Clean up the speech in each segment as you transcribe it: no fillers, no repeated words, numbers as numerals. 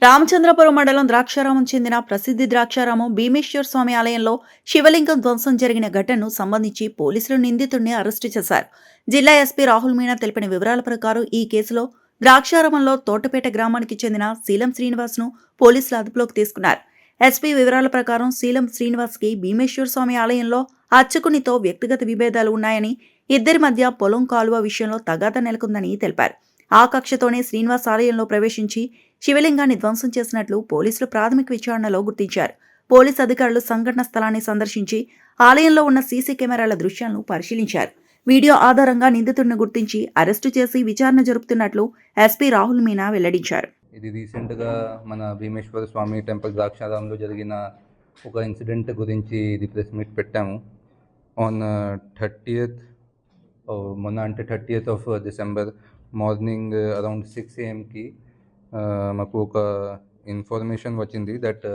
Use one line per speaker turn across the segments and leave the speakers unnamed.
రామచంద్రపురం మండలం ద్రాక్షారామం చెందిన ప్రసిద్ధి ద్రాక్షారామం భీమేశ్వర స్వామి ఆలయంలో శివలింగం ధ్వంసం జరిగిన ఘటనను సంబంధించి పోలీసులు నిందితుడిని అరెస్టు చేశారు. జిల్లా ఎస్పీ రాహుల్ మీనా తెలిపిన వివరాల ప్రకారం ఈ కేసులో ద్రాక్షారామంలో తోటపేట గ్రామానికి చెందిన శీలం శ్రీనివాస్ ను పోలీసులు అదుపులోకి తీసుకున్నారు. ఎస్పీ వివరాల ప్రకారం శీలం శ్రీనివాస్ కి భీమేశ్వర స్వామి ఆలయంలో అర్చకునితో వ్యక్తిగత విభేదాలు ఉన్నాయని, ఇద్దరి మధ్య పొలం కాలువ విషయంలో తగాదా నెలకొందని తెలిపారు. ఆ కక్షతోనే శ్రీనివాస్ ఆలయంలో ప్రవేశించి శివలింగాన్ని ధ్వంసం చేసినట్లు పోలీసులు ప్రాథమిక విచారణలో గుర్తించారు. పోలీసు అధికారులు సంఘటన స్థలాన్ని సందర్శించి ఆలయంలో ఉన్న సీసీ కెమెరాల దృశ్యాలను పరిశీలించారు. వీడియో ఆధారంగా నిందితుడిని గుర్తించి అరెస్టు చేసి విచారణ జరుపుతున్నట్లు ఎస్పీ రాహుల్ మీనా వెల్లడించారు.
ఇది రీసెంట్గా మన భీమేశ్వర స్వామి టెంపుల్ ద్రాక్షారామంలో జరిగిన ఒక ఇన్సిడెంట్ గురించి ఇది ప్రెస్ మీట్ పెట్టాము. ఆన్ 30th మొన్న అంటే 30th of December morning around 6 AM మాకు ఒక ఇన్ఫర్మేషన్ వచ్చింది దట్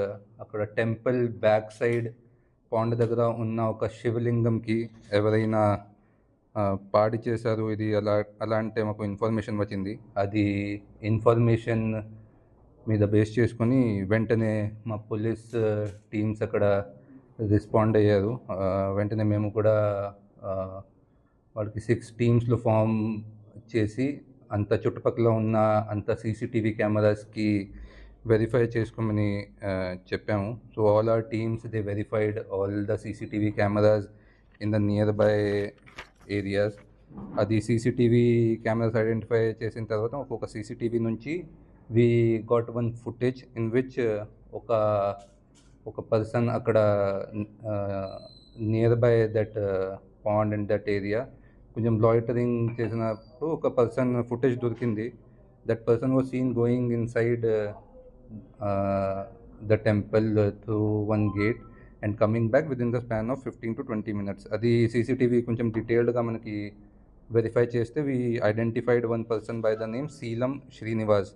అక్కడ టెంపుల్ బ్యాక్ సైడ్ పాండ్ దగ్గర ఉన్న ఒక శివలింగంకి ఎవరైనా పాడి చేశారు ఇది అలా అంటే మాకు ఇన్ఫర్మేషన్ వచ్చింది. అది ఇన్ఫర్మేషన్ మీద బేస్ చేసుకొని వెంటనే మా పోలీస్ టీమ్స్ అక్కడ రెస్పాండ్ అయ్యారు. వెంటనే మేము కూడా వాళ్ళకి 6 టీమ్స్లో ఫామ్ చేసి అంత చుట్టుపక్కల ఉన్న అంత సీసీటీవీ కెమెరాస్కి వెరిఫై చేసుకోమని చెప్పాము. So all our teams they verified all the CCTV cameras in the nearby areas. అది సీసీటీవీ కెమెరాస్ ఐడెంటిఫై చేసిన తర్వాత ఒక్కొక్క సీసీటీవీ నుంచి we got one footage in which ఒక పర్సన్ అక్కడ nearby that pond and that area కొంచెం loitering చేసినప్పుడు ఒక పర్సన్ ఫుటేజ్ దొరికింది. That person was seen going inside the temple through one gate and coming back within the span of 15 to 20 minutes. అది CCTV కొంచెం డీటెయిల్డ్గా మనకి verify చేస్తే we identified one person by the name Sheelam Srinivas.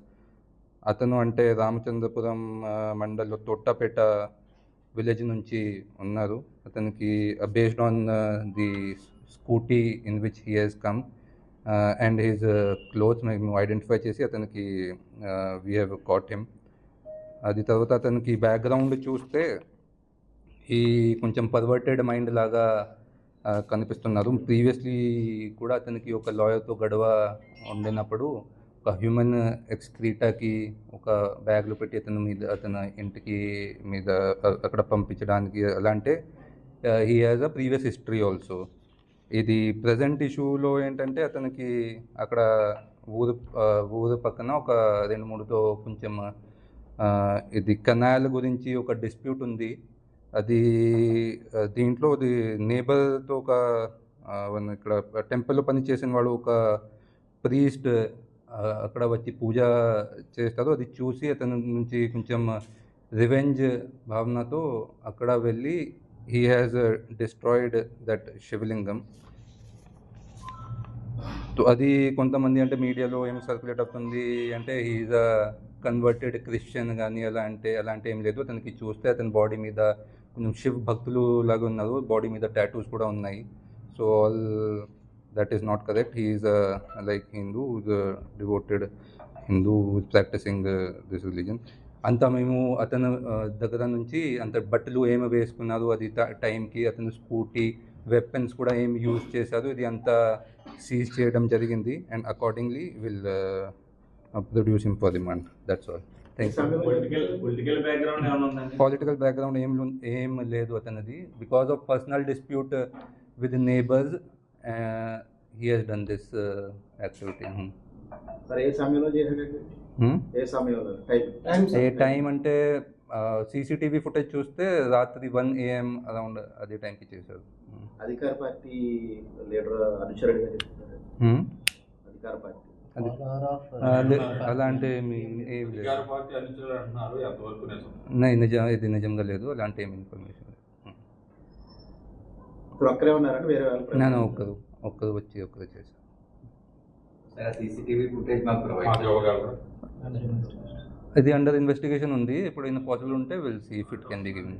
అతను అంటే రామచంద్రపురం మండల్లో Thotapeta village నుంచి ఉన్నారు. అతనికి based on the scooty in which he has come and his clothes మేము ఐడెంటిఫై చేసి అతనికి వీ హ్యావ్ కాట్ హిమ్. అది తర్వాత అతనికి బ్యాక్గ్రౌండ్ చూస్తే ఈ కొంచెం పర్వర్టెడ్ మైండ్ లాగా కనిపిస్తున్నారు. ప్రీవియస్లీ కూడా అతనికి ఒక లాయర్తో గొడవ ఉండినప్పుడు ఒక హ్యూమన్ ఎక్స్క్రీటాకి ఒక బ్యాగ్లో పెట్టి అతని ఇంటికి మీద అక్కడ పంపించడానికి అలా అంటే he has a previous history also. ఇది ప్రజెంట్ ఇష్యూలో ఏంటంటే అతనికి అక్కడ ఊరు పక్కన ఒక 2-3తో కొంచెం ఇది కెనాల్ గురించి ఒక డిస్ప్యూట్ ఉంది. అది దీంట్లో అది నేబర్తో ఒక ఇక్కడ టెంపుల్లో పనిచేసిన వాడు ఒక ప్రీస్ట్ అక్కడ వచ్చి పూజ చేస్తారు. అది చూసి అతని నుంచి కొంచెం రివెంజ్ భావనతో అక్కడ వెళ్ళి హీ హ్యాజ్ డిస్ట్రాయిడ్ దట్ శివలింగం. అది కొంతమంది అంటే మీడియాలో ఏం సర్క్యులేట్ అవుతుంది అంటే హీఈస్ అ కన్వర్టెడ్ క్రిస్టియన్ కానీ అలాంటి ఏం లేదు. అతనికి చూస్తే అతని బాడీ మీద కొంచెం శివ్ భక్తులు లాగా ఉన్నారు. బాడీ మీద టాటూస్ కూడా ఉన్నాయి. So all that is not correct. He is like Hindu, devoted Hindu practising this religion. అంతా మేము అతను దగ్గర నుంచి అంత బట్టలు ఏమి వేసుకున్నారు, అది టైంకి అతను స్కూటీ వెపన్స్ కూడా ఏమి యూజ్ చేశారు, ఇది అంతా సీజ్ చేయడం జరిగింది. And accordingly will produce him for remand. That's all. Political background ఏం లేదు అతనిది. Because of personal dispute with neighbours he he's done this activity. ఏ టైం అంటే సీసీటీవీ ఫుటేజ్ చూస్తే రాత్రి 1 AM అరౌండ్ అదే టైంకి చేశారు.
అధికార పార్టీ లీడర్ అనుచరుడిగా చెప్తున్నారు. అధికార పార్టీ
అలాంటి ఇది నిజంగా లేదు. అలాంటి ఏమి ఇన్ఫర్మేషన్
ఒక్కరే ఉన్నారని వేరే
నేను ఒక్కరు వచ్చి ఒక్కరు చేశాను.
సీసీటీవీ ఫుటేజ్ మాకు
ఇది అండర్ ఇన్వెస్టిగేషన్ ఉంది. ఇప్పుడు పాసిబుల్ ఉంటే will see if it can be given.